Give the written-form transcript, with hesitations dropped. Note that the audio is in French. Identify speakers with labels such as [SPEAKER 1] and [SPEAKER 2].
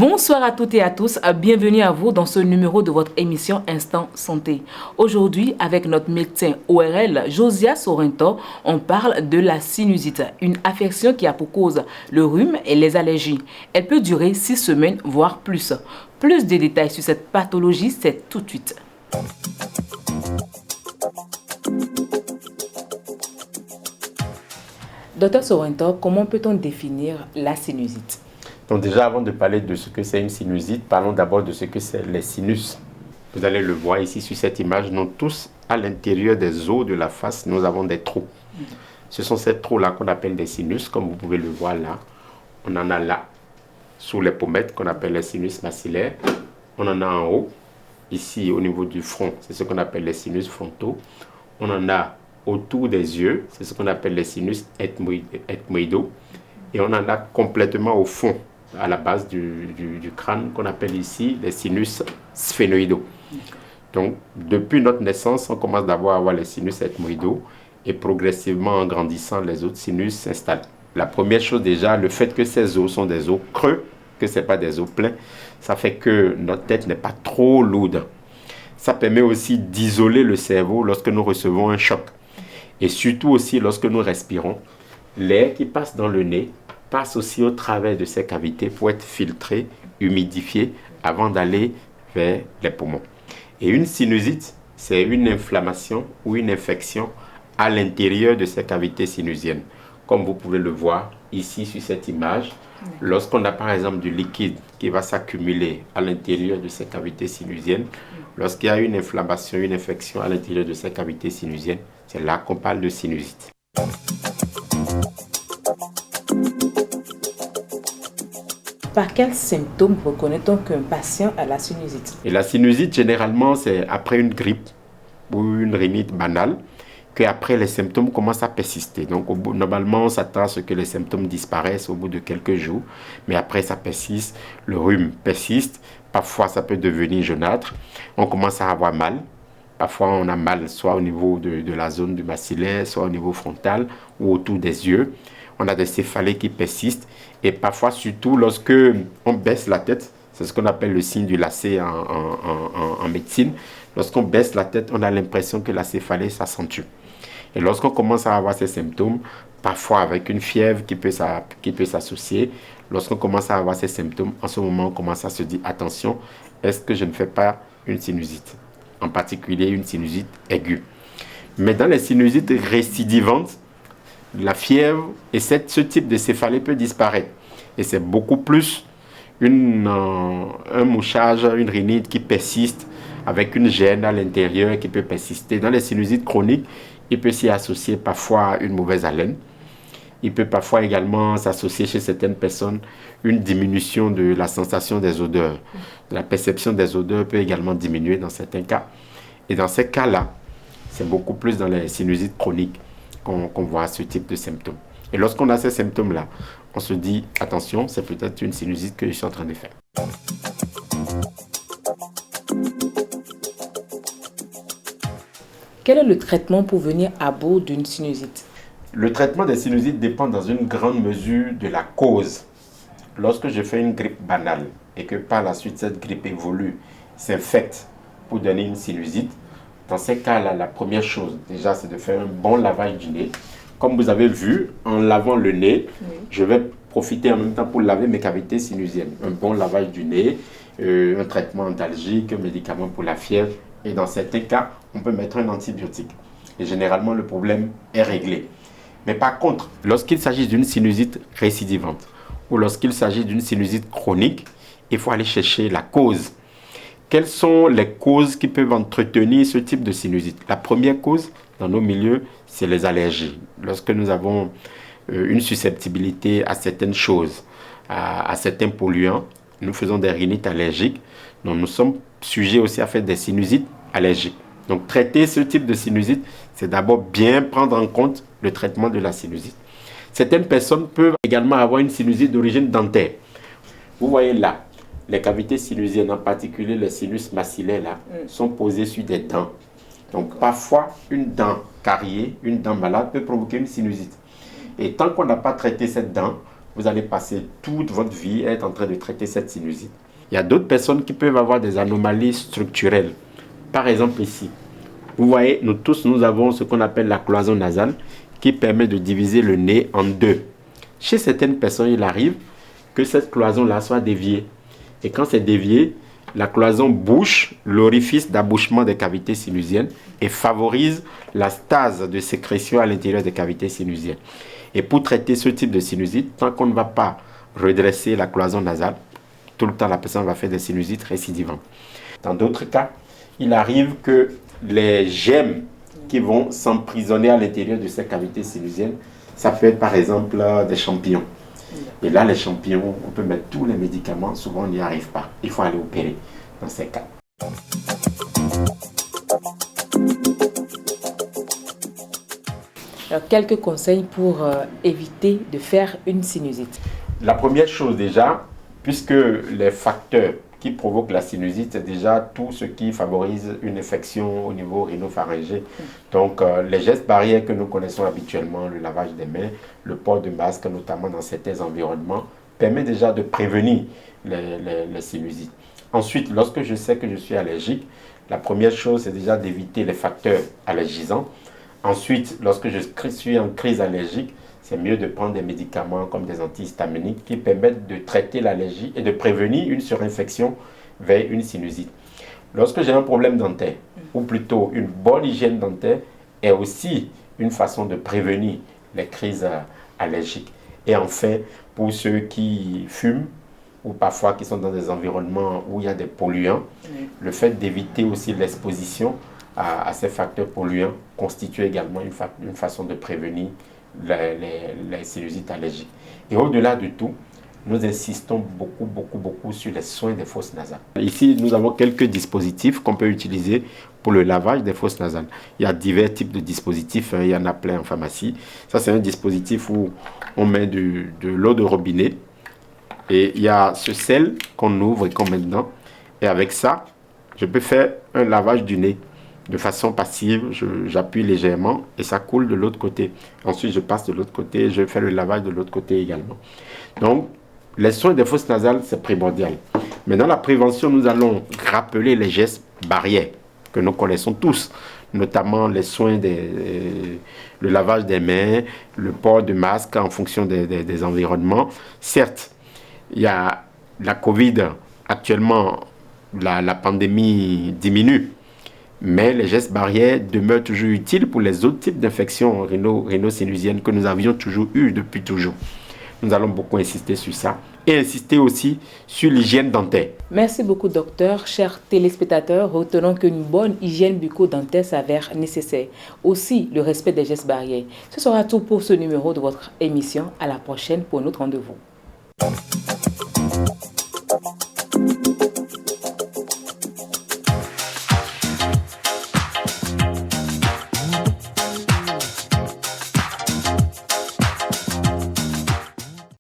[SPEAKER 1] Bonsoir à toutes et à tous, bienvenue à vous dans ce numéro de votre émission Instant Santé. Aujourd'hui, avec notre médecin ORL, Josia Sorrento, on parle de la sinusite, une affection qui a pour cause le rhume et les allergies. Elle peut durer 6 semaines, voire plus. Plus de détails sur cette pathologie, c'est tout de suite. Docteur Sorrento, comment peut-on définir la sinusite?
[SPEAKER 2] Donc déjà, avant de parler de ce que c'est une sinusite, parlons d'abord de ce que c'est les sinus. Vous allez le voir ici sur cette image, nous tous, à l'intérieur des os de la face, nous avons des trous. Ce sont ces trous-là qu'on appelle des sinus, comme vous pouvez le voir là. On en a là, sous les pommettes, qu'on appelle les sinus maxillaires. On en a en haut, ici au niveau du front, c'est ce qu'on appelle les sinus frontaux. On en a autour des yeux, c'est ce qu'on appelle les sinus ethmoïdaux. Et on en a complètement au fond, à la base du crâne, qu'on appelle ici les sinus sphénoïdaux. Donc, depuis notre naissance, on commence d'abord à avoir les sinus ethmoïdaux et progressivement, en grandissant, les autres sinus s'installent. La première chose déjà, le fait que ces os sont des os creux, que ce n'est pas des os pleins, ça fait que notre tête n'est pas trop lourde. Ça permet aussi d'isoler le cerveau lorsque nous recevons un choc. Et surtout aussi lorsque nous respirons, l'air qui passe dans le nez passe aussi au travers de ces cavités pour être filtré, humidifié avant d'aller vers les poumons. Et une sinusite, c'est une inflammation ou une infection à l'intérieur de ces cavités sinusiennes. Comme vous pouvez le voir ici sur cette image, lorsqu'on a par exemple du liquide qui va s'accumuler à l'intérieur de ces cavités sinusiennes, lorsqu'il y a une inflammation, une infection à l'intérieur de ces cavités sinusiennes, c'est là qu'on parle de sinusite.
[SPEAKER 1] Par quels symptômes reconnaît-on qu'un patient a la sinusite?
[SPEAKER 2] Et la sinusite, généralement, c'est après une grippe ou une rhinite banale qu'après les symptômes commencent à persister. Donc, normalement, on s'attend à ce que les symptômes disparaissent au bout de quelques jours, mais après, ça persiste, le rhume persiste, parfois ça peut devenir jaunâtre, on commence à avoir mal. Parfois, on a mal soit au niveau de la zone du maxillaire, soit au niveau frontal ou autour des yeux. On a des céphalées qui persistent et parfois, surtout lorsque on baisse la tête, c'est ce qu'on appelle le signe du lacet en médecine. Lorsqu'on baisse la tête, on a l'impression que la céphalée s'accentue. Et lorsqu'on commence à avoir ces symptômes, parfois avec une fièvre qui peut s'associer, lorsqu'on commence à avoir ces symptômes, en ce moment, on commence à se dire, attention, est-ce que je ne fais pas une sinusite? En particulier une sinusite aiguë. Mais dans les sinusites récidivantes, la fièvre et ce type de céphalée peut disparaître. Et c'est beaucoup plus un mouchage, une rhinite qui persiste avec une gêne à l'intérieur qui peut persister. Dans les sinusites chroniques, il peut s'y associer parfois une mauvaise haleine. Il peut parfois également s'associer chez certaines personnes une diminution de la sensation des odeurs. La perception des odeurs peut également diminuer dans certains cas. Et dans ces cas-là, c'est beaucoup plus dans les sinusites chroniques qu'on voit ce type de symptômes. Et lorsqu'on a ces symptômes-là, on se dit, attention, c'est peut-être une sinusite que je suis en train de faire.
[SPEAKER 1] Quel est le traitement pour venir à bout d'une sinusite?
[SPEAKER 2] Le traitement des sinusites dépend dans une grande mesure de la cause. Lorsque je fais une grippe banale et que par la suite cette grippe évolue, s'infecte pour donner une sinusite, dans ces cas-là, la première chose, déjà, c'est de faire un bon lavage du nez. Comme vous avez vu, en lavant le nez, je vais profiter en même temps pour laver mes cavités sinusiennes. Un bon lavage du nez, un traitement antalgique, un médicament pour la fièvre. Et dans certains cas, on peut mettre un antibiotique. Et généralement, le problème est réglé. Mais par contre, lorsqu'il s'agit d'une sinusite récidivante ou lorsqu'il s'agit d'une sinusite chronique, il faut aller chercher la cause. Quelles sont les causes qui peuvent entretenir ce type de sinusite? La première cause, dans nos milieux, c'est les allergies. Lorsque nous avons une susceptibilité à certaines choses, à certains polluants, nous faisons des rhinites allergiques. Donc, nous sommes sujets aussi à faire des sinusites allergiques. Donc, traiter ce type de sinusite, c'est d'abord bien prendre en compte le traitement de la sinusite. Certaines personnes peuvent également avoir une sinusite d'origine dentaire. Vous voyez là, les cavités sinusiennes, en particulier les sinus maxillaires, là, sont posées sur des dents. Donc, parfois, une dent cariée, une dent malade peut provoquer une sinusite. Et tant qu'on n'a pas traité cette dent, vous allez passer toute votre vie à être en train de traiter cette sinusite. Il y a d'autres personnes qui peuvent avoir des anomalies structurelles. Par exemple ici, vous voyez, nous tous, nous avons ce qu'on appelle la cloison nasale qui permet de diviser le nez en deux. Chez certaines personnes, il arrive que cette cloison-là soit déviée. Et quand c'est dévié, la cloison bouche l'orifice d'abouchement des cavités sinusiennes et favorise la stase de sécrétion à l'intérieur des cavités sinusiennes. Et pour traiter ce type de sinusite, tant qu'on ne va pas redresser la cloison nasale, tout le temps la personne va faire des sinusites récidivantes. Dans d'autres cas, il arrive que les gemmes qui vont s'emprisonner à l'intérieur de ces cavités sinusiennes, ça peut être par exemple des champignons. Et là, les champignons, on peut mettre tous les médicaments, souvent on n'y arrive pas. Il faut aller opérer dans ces cas.
[SPEAKER 1] Alors, quelques conseils pour éviter de faire une sinusite.
[SPEAKER 2] La première chose déjà, puisque les facteurs qui provoquent la sinusite, c'est déjà tout ce qui favorise une infection au niveau rhinopharyngé. Donc, les gestes barrières que nous connaissons habituellement, le lavage des mains, le port de masque, notamment dans certains environnements, permet déjà de prévenir les sinusites. Ensuite, lorsque je sais que je suis allergique, la première chose, c'est déjà d'éviter les facteurs allergisants. Ensuite, lorsque je suis en crise allergique, c'est mieux de prendre des médicaments comme des antihistaminiques qui permettent de traiter l'allergie et de prévenir une surinfection vers une sinusite. Lorsque j'ai un problème dentaire, ou plutôt une bonne hygiène dentaire, est aussi une façon de prévenir les crises allergiques. Et enfin, pour ceux qui fument, ou parfois qui sont dans des environnements où il y a des polluants, le fait d'éviter aussi l'exposition à ces facteurs polluants constitue également une façon de prévenir les sinusites allergiques. Et au-delà de tout, nous insistons beaucoup sur les soins des fosses nasales. Ici, nous avons quelques dispositifs qu'on peut utiliser pour le lavage des fosses nasales. Il y a divers types de dispositifs, il y en a plein en pharmacie. Ça, c'est un dispositif où on met de l'eau de robinet et il y a ce sel qu'on ouvre et qu'on met dedans. Et avec ça, je peux faire un lavage du nez. De façon passive, j'appuie légèrement et ça coule de l'autre côté. Ensuite, je passe de l'autre côté et je fais le lavage de l'autre côté également. Donc, les soins des fosses nasales, c'est primordial. Mais dans la prévention, nous allons rappeler les gestes barrières que nous connaissons tous, notamment les soins, le lavage des mains, le port de masque en fonction des environnements. Certes, il y a la Covid, actuellement, la pandémie diminue. Mais les gestes barrières demeurent toujours utiles pour les autres types d'infections rhino-sinusiennes que nous avions toujours eues depuis toujours. Nous allons beaucoup insister sur ça et insister aussi sur l'hygiène dentaire.
[SPEAKER 1] Merci beaucoup, docteur. Chers téléspectateurs, retenons qu'une bonne hygiène bucco-dentaire s'avère nécessaire. Aussi, le respect des gestes barrières. Ce sera tout pour ce numéro de votre émission. À la prochaine pour notre rendez-vous.